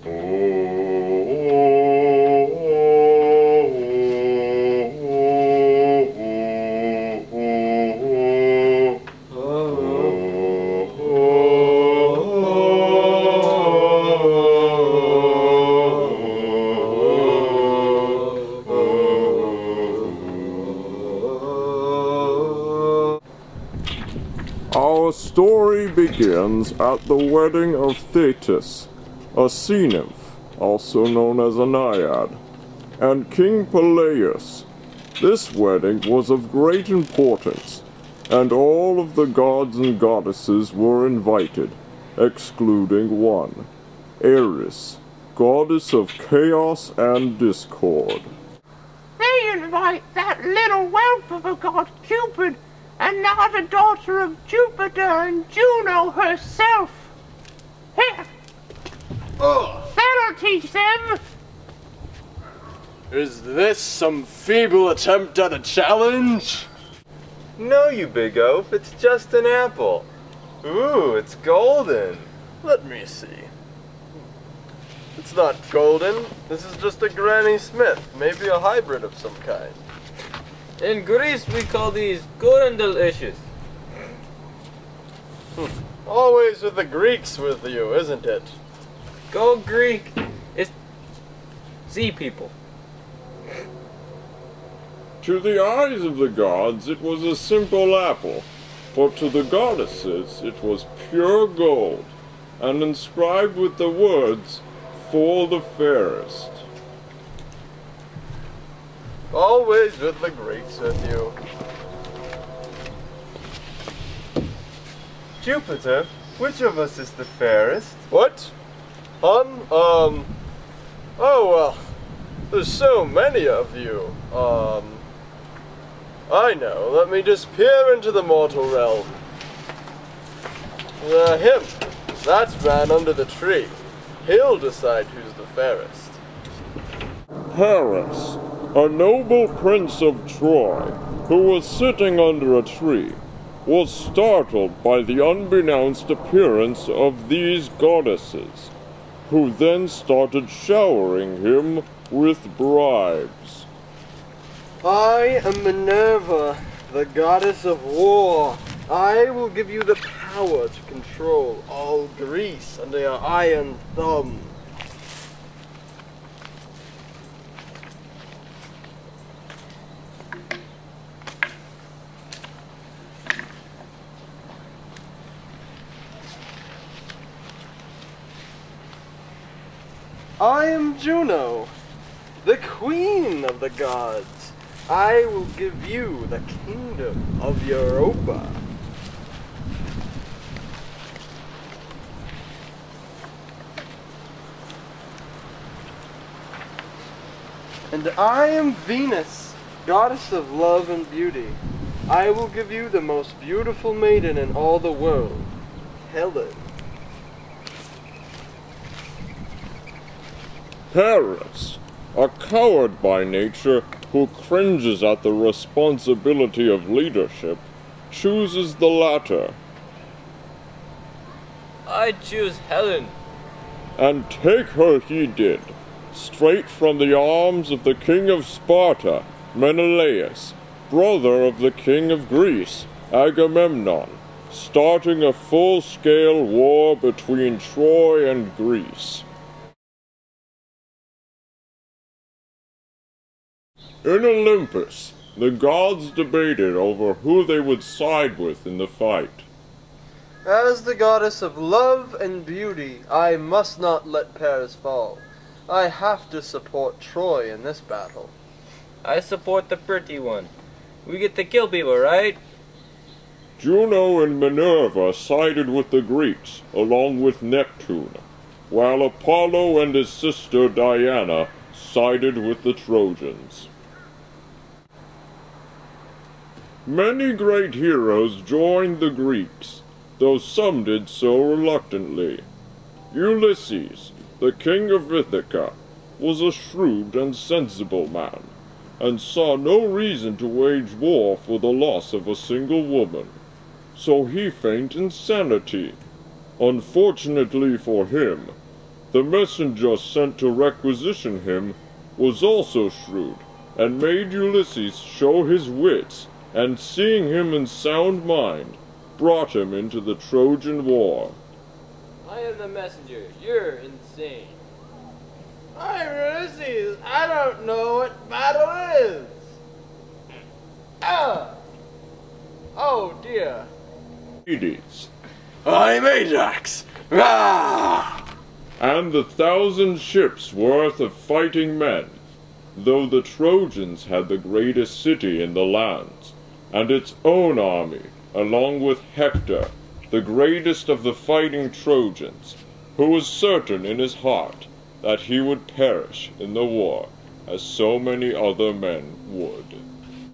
Our story begins at the wedding of Thetis, a sea nymph, also known as a naiad, and King Peleus. This wedding was of great importance, and all of the gods and goddesses were invited, excluding one, Eris, goddess of chaos and discord. They invite that little whelp of a god Cupid, and not a daughter of Jupiter and Juno herself. Here, that'll teach them. Is this some feeble attempt at a challenge? No, you big oaf, it's just an apple. Ooh, it's golden. Let me see. It's not golden. This is just a Granny Smith, maybe a hybrid of some kind. In Greece, we call these good and delicious. Always with the Greeks with you, isn't it? Go Greek. It's sea people. To the eyes of the gods, it was a simple apple, but to the goddesses, it was pure gold, and inscribed with the words, "For the fairest." Always with the Greeks with you. Jupiter, which of us is the fairest? What? Oh well, there's so many of you. I know, let me just peer into the mortal realm. Him, that man under the tree. He'll decide who's the fairest. Paris, a noble prince of Troy, who was sitting under a tree, was startled by the unbeknownst appearance of these goddesses, who then started showering him with bribes. I am Minerva, the goddess of war. I will give you the power to control all Greece under your iron thumb. I am Juno, the queen of the gods. I will give you the kingdom of Europa. And I am Venus, goddess of love and beauty. I will give you the most beautiful maiden in all the world, Helen. Paris, a coward by nature who cringes at the responsibility of leadership, chooses the latter. I choose Helen. And take her he did, straight from the arms of the king of Sparta, Menelaus, brother of the king of Greece, Agamemnon, starting a full-scale war between Troy and Greece. In Olympus, the gods debated over who they would side with in the fight. As the goddess of love and beauty, I must not let Paris fall. I have to support Troy in this battle. I support the pretty one. We get to kill people, right? Juno and Minerva sided with the Greeks, along with Neptune, while Apollo and his sister Diana sided with the Trojans. Many great heroes joined the Greeks, though some did so reluctantly. Ulysses, the king of Ithaca, was a shrewd and sensible man, and saw no reason to wage war for the loss of a single woman. So he feigned insanity. Unfortunately for him, The messenger sent to requisition him was also shrewd, and made Ulysses show his wits, and seeing him in sound mind, brought him into the Trojan War. I am the messenger. You're insane. I'm Ulysses. I don't know what battle is. Oh dear. Hades, I'm Ajax. Ah! and the 1,000 ships worth of fighting men, though the Trojans had the greatest city in the lands, and its own army, along with Hector, the greatest of the fighting Trojans, who was certain in his heart that he would perish in the war, as so many other men would.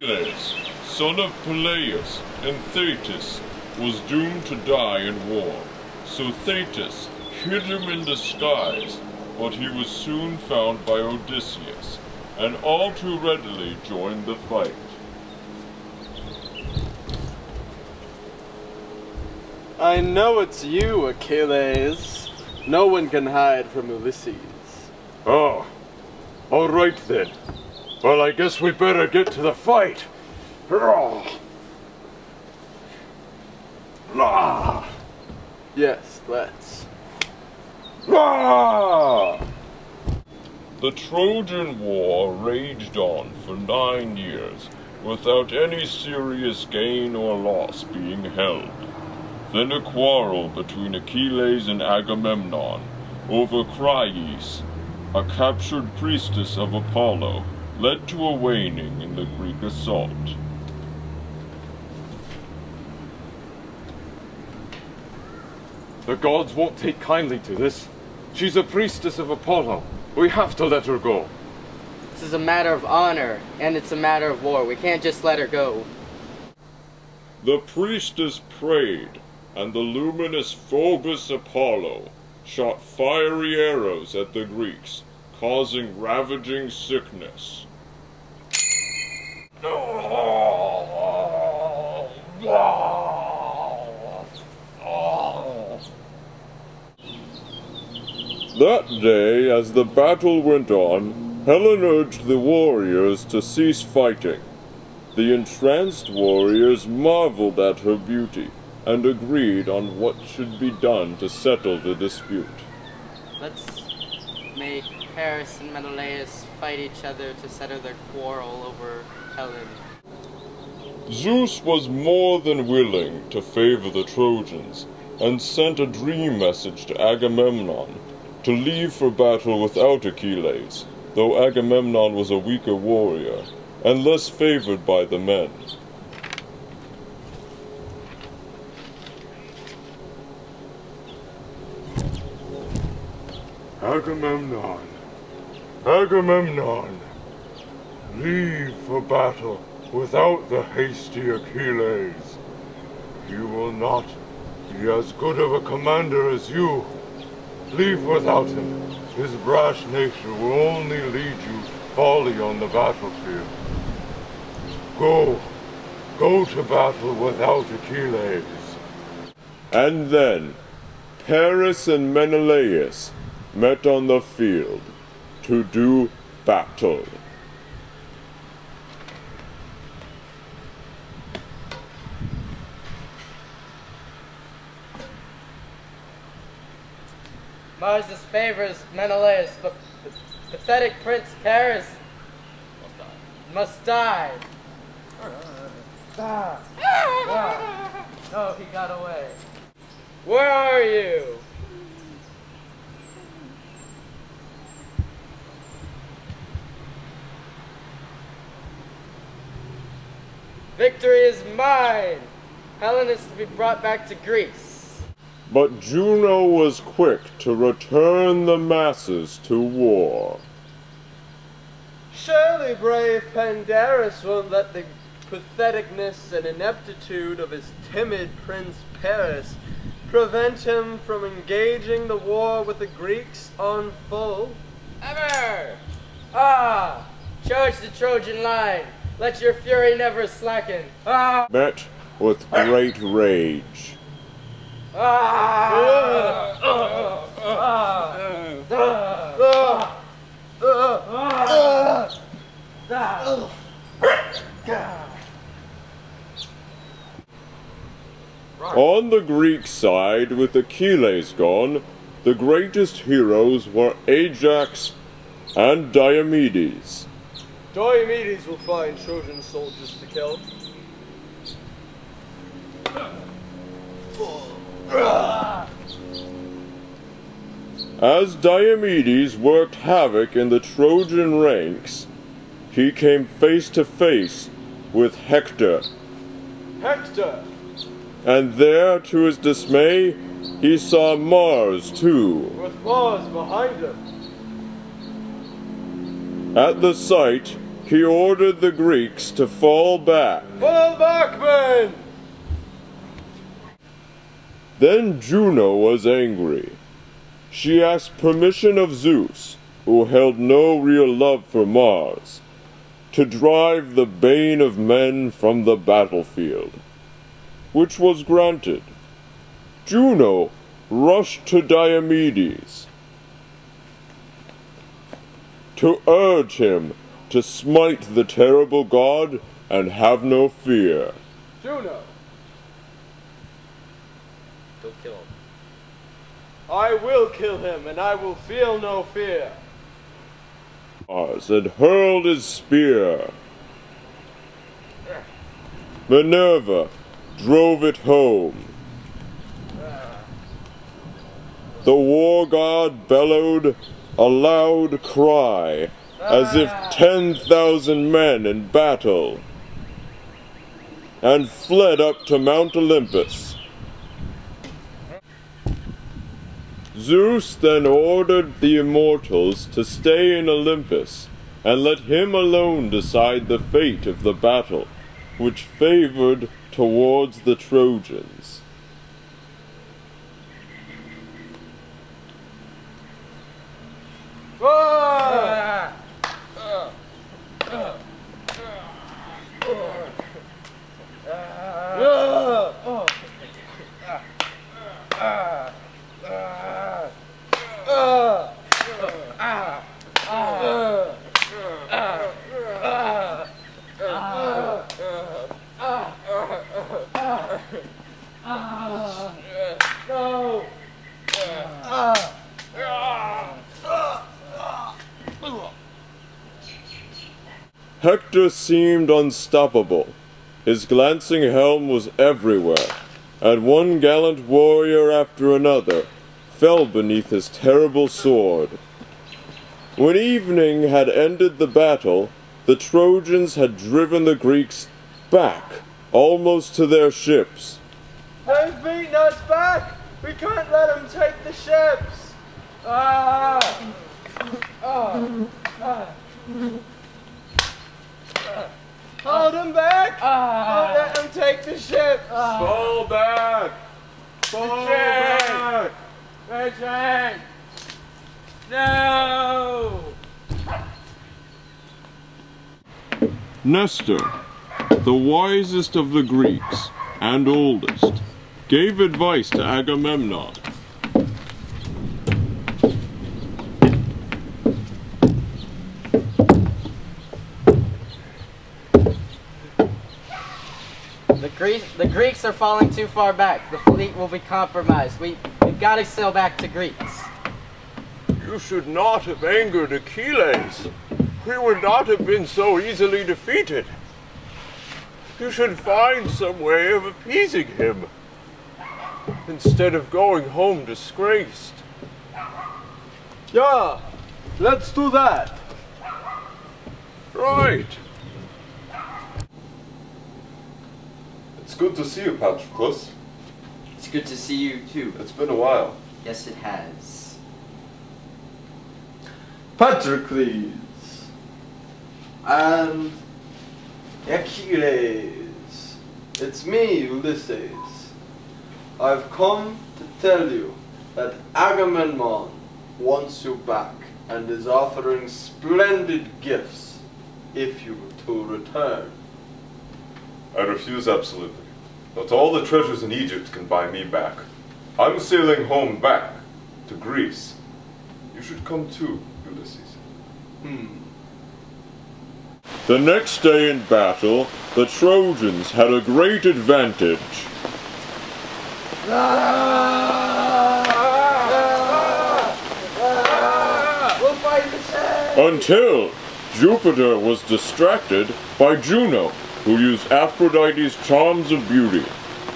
Achilles, son of Peleus and Thetis, was doomed to die in war, so Thetis hid him in disguise, but he was soon found by Odysseus, and all too readily joined the fight. I know it's you, Achilles. No one can hide from Ulysses. Oh, all right then. Well, I guess we better get to the fight. Yes, let's. The Trojan War raged on for 9 years, without any serious gain or loss being held. Then a quarrel between Achilles and Agamemnon over Chryes, a captured priestess of Apollo, led to a waning in the Greek assault. The gods won't take kindly to this. She's a priestess of Apollo. We have to let her go. This is a matter of honor, and it's a matter of war. We can't just let her go. The priestess prayed, and the luminous Phobos Apollo shot fiery arrows at the Greeks, causing ravaging sickness. That day, as the battle went on, Helen urged the warriors to cease fighting. The entranced warriors marveled at her beauty, and agreed on what should be done to settle the dispute. Let's make Paris and Menelaus fight each other to settle their quarrel over Helen. Zeus was more than willing to favor the Trojans, and sent a dream message to Agamemnon to leave for battle without Achilles, though Agamemnon was a weaker warrior, and less favored by the men. Agamemnon, Agamemnon, leave for battle without the hasty Achilles. He will not be as good of a commander as you. Leave without him. His brash nature will only lead you to folly on the battlefield. Go to battle without Achilles. And then, Paris and Menelaus met on the field to do battle. Mars favors Menelaus, but the pathetic Prince Paris must die. No, he got away. Where are you? Victory is mine! Helen is to be brought back to Greece. But Juno was quick to return the masses to war. Surely brave Pandarus won't let the patheticness and ineptitude of his timid Prince Paris prevent him from engaging the war with the Greeks on full. Ever! Charge the Trojan line! Let your fury never slacken! Met with great rage. On the Greek side, with Achilles gone, the greatest heroes were Ajax and Diomedes. Diomedes will find Trojan soldiers to kill. As Diomedes worked havoc in the Trojan ranks, he came face to face with Hector. Hector! And there, to his dismay, he saw Mars too. With Mars behind him. At the sight, he ordered the Greeks to fall back. Fall back, men! Then Juno was angry. She asked permission of Zeus, who held no real love for Mars, to drive the bane of men from the battlefield, which was granted. Juno rushed to Diomedes to urge him to smite the terrible god and have no fear. Juno! Go kill him. I will kill him, and I will feel no fear. Mars and hurled his spear. Minerva drove it home. The war god bellowed a loud cry, as if 10,000 men in battle, and fled up to Mount Olympus. Zeus then ordered the immortals to stay in Olympus, and let him alone decide the fate of the battle, which favored towards the Trojans. Hector seemed unstoppable. His glancing helm was everywhere, and one gallant warrior after another fell beneath his terrible sword. When evening had ended the battle, the Trojans had driven the Greeks back, almost to their ships. They've beaten us back! We can't let them take the ships! Hold them back! Don't let them take the ships! Fall back! Fall back! Retreat! No! Nestor, the wisest of the Greeks and oldest, gave advice to Agamemnon. The Greeks are falling too far back. The fleet will be compromised. We've got to sail back to Greece. You should not have angered Achilles. We would not have been so easily defeated. You should find some way of appeasing him, instead of going home disgraced. Yeah, let's do that. Right. It's good to see you, Patroclus. It's good to see you too. It's been a while. Yes, it has. Patroclus and Achilles. It's me, Ulysses. I've come to tell you that Agamemnon wants you back and is offering splendid gifts if you were to return. I refuse absolutely. Not all the treasures in Egypt can buy me back. I'm sailing home back. to Greece. You should come too, Ulysses. The next day in battle, the Trojans had a great advantage. Until Jupiter was distracted by Juno, who used Aphrodite's charms of beauty.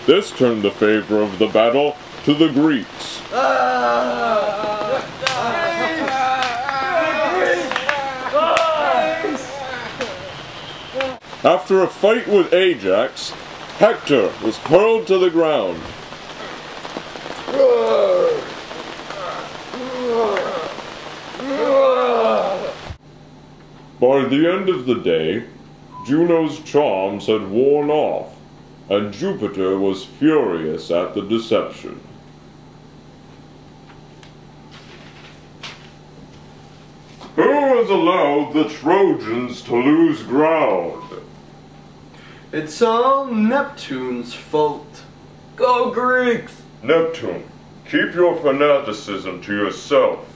This turned the favor of the battle to the Greeks. After a fight with Ajax, Hector was hurled to the ground. By the end of the day, Juno's charms had worn off, and Jupiter was furious at the deception. Who has allowed the Trojans to lose ground? It's all Neptune's fault. Go Greeks! Neptune, keep your fanaticism to yourself.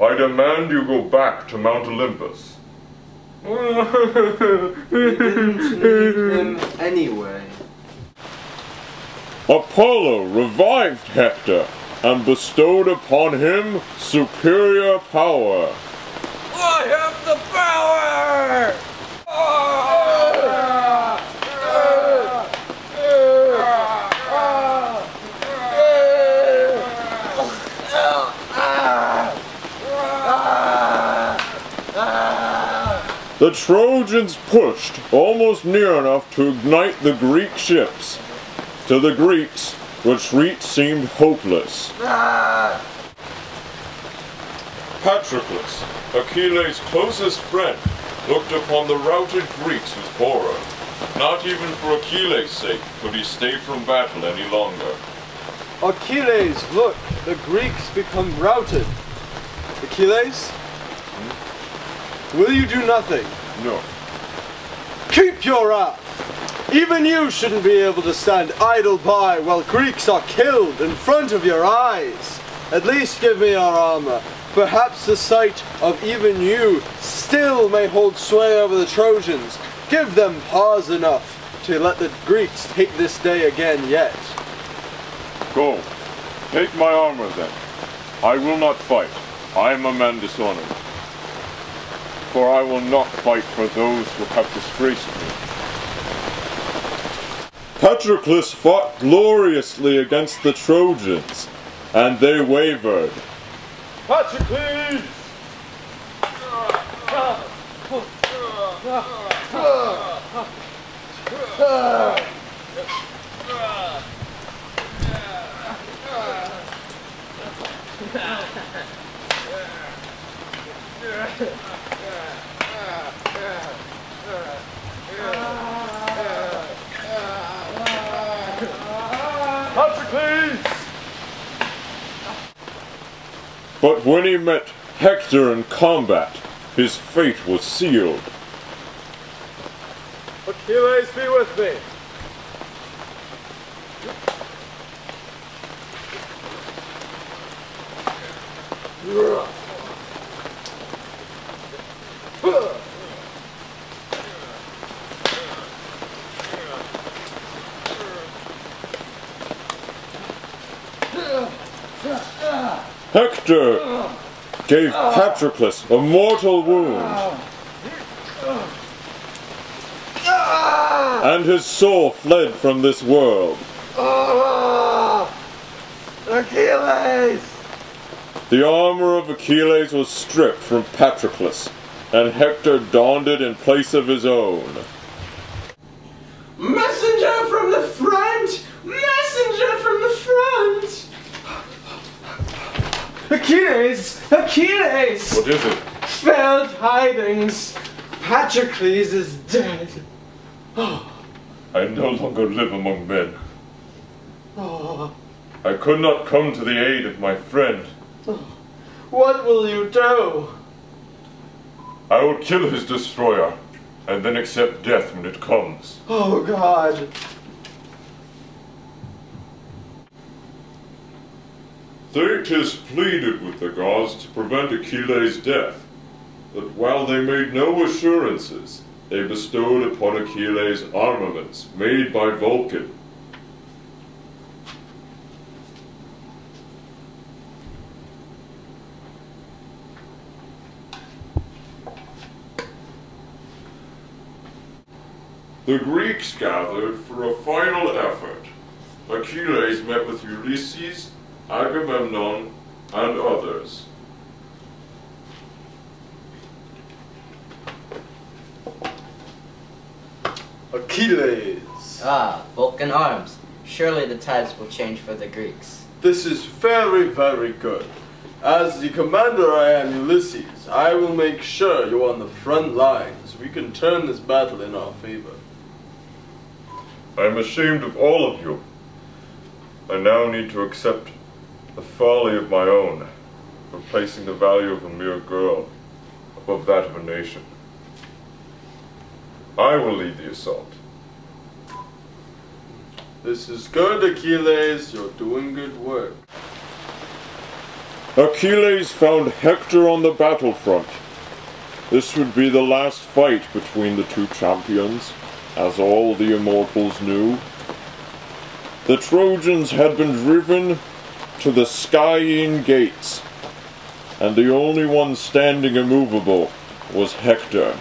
I demand you go back to Mount Olympus. We didn't need him anyway. Apollo revived Hector and bestowed upon him superior power. I have the power! The Trojans pushed almost near enough to ignite the Greek ships. To the Greeks, retreat seemed hopeless. Patroclus, Achilles' closest friend, looked upon the routed Greeks with horror. Not even for Achilles' sake could he stay from battle any longer. Achilles, look, the Greeks become routed. Achilles? Will you do nothing? No. Keep your wrath! Even you shouldn't be able to stand idle by while Greeks are killed in front of your eyes. At least give me your armor. Perhaps the sight of even you still may hold sway over the Trojans. Give them pause enough to let the Greeks take this day again yet. Go. Take my armor then. I will not fight. I am a man dishonored. For I will not fight for those who have disgraced me. Patroclus fought gloriously against the Trojans, and they wavered. Patroclus! But when he met Hector in combat, his fate was sealed. Achilles, be with me. Hector gave Patroclus a mortal wound, and his soul fled from this world. Achilles! The armor of Achilles was stripped from Patroclus, and Hector donned it in place of his own. Messenger from the front! Messenger from the front! Achilles! Achilles! What is it? Failed tidings! Patroclus is dead! I no longer live among men. Oh, I could not come to the aid of my friend. what will you do? I will kill his destroyer, and then accept death when it comes. Oh God! Thetis pleaded with the gods to prevent Achilles' death, but while they made no assurances, they bestowed upon Achilles armaments made by Vulcan. The Greeks gathered for a final effort. Achilles met with Ulysses, Agamemnon, and others. Achilles! Ah, Vulcan arms. Surely the tides will change for the Greeks. This is very, very good. As the commander I am Ulysses, I will make sure you're on the front lines. We can turn this battle in our favor. I am ashamed of all of you. I now need to accept the folly of my own for placing the value of a mere girl above that of a nation. I will lead the assault. This is good, Achilles. You're doing good work. Achilles found Hector on the battlefront. This would be the last fight between the two champions, as all the immortals knew. The Trojans had been driven to the Scyene gates, and the only one standing immovable was Hector.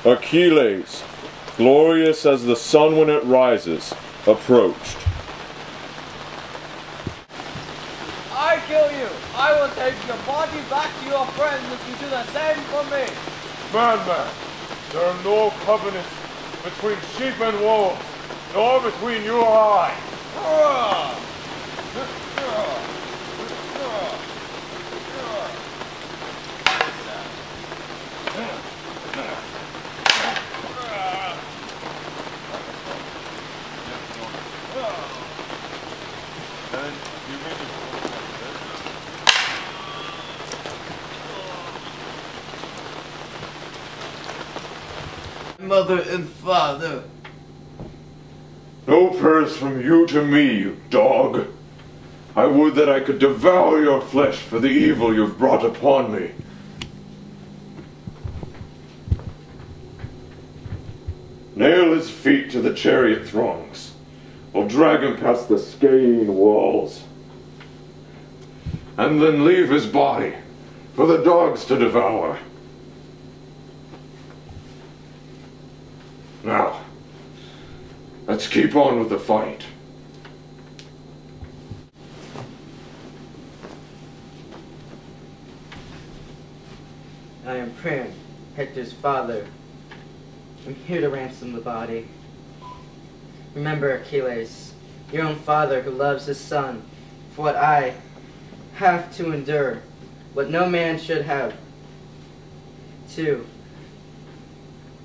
Achilles, glorious as the sun when it rises, approached. I kill you! I will take your body back to your friends if you do the same for me! Madman, there are no covenants between sheep and wolves, nor between you or I. Mother and father. No prayers from you to me, you dog. I would that I could devour your flesh for the evil you've brought upon me. Nail his feet to the chariot throngs. I'll drag him past the Scyene walls. And then leave his body for the dogs to devour. Now, let's keep on with the fight. I am Priam, Hector's father. I'm here to ransom the body. Remember, Achilles, your own father who loves his son, for what I have to endure, what no man should have to.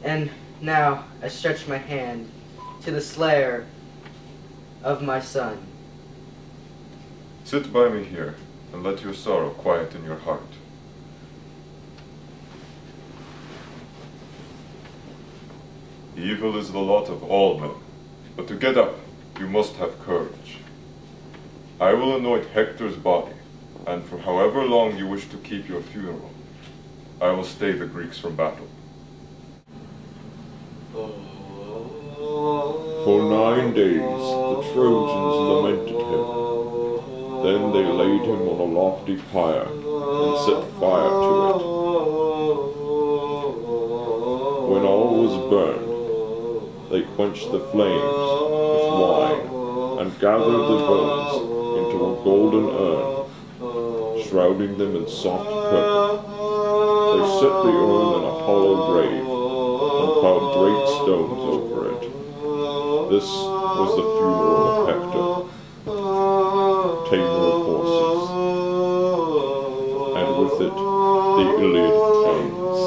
And now I stretch my hand to the slayer of my son. Sit by me here, and let your sorrow quieten your heart. Evil is the lot of all men, but to get up, you must have courage. I will anoint Hector's body, and for however long you wish to keep your funeral, I will stay the Greeks from battle. For 9 days the Trojans lamented him. Then they laid him on a lofty pyre and set fire to it. When all was burned, they quenched the flames with wine and gathered the bones into a golden urn, shrouding them in soft purple. They set the urn in a hollow grave and piled great stones over it. This was the funeral of Hector, tamer of horses, and with it the Iliad ends.